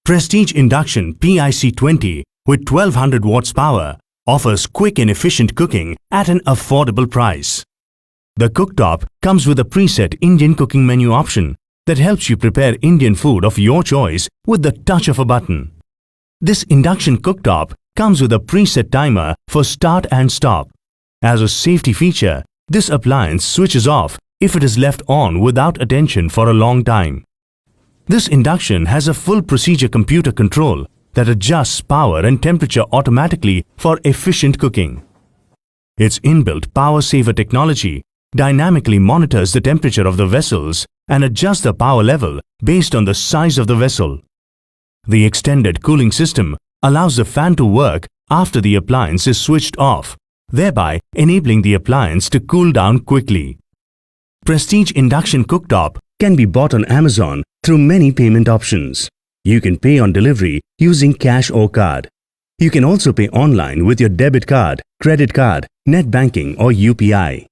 Prestige Induction PIC20 with 1200 watts power offers quick and efficient cooking at an affordable price. The cooktop comes with a preset Indian cooking menu option that helps you prepare Indian food of your choice with the touch of a button. This induction cooktop comes with a preset timer for start and stop. As a safety feature, this appliance switches off if it is left on without attention for a long time. This induction has a full procedure computer control that adjusts power and temperature automatically for efficient cooking. Its inbuilt power saver technology dynamically monitors the temperature of the vessels and adjusts the power level based on the size of the vessel. The extended cooling system allows the fan to work after the appliance is switched off, thereby enabling the appliance to cool down quickly. Prestige Induction Cooktop can be bought on Amazon through many payment options. You can pay on delivery using cash or card. You can also pay online with your debit card, credit card, net banking or UPI.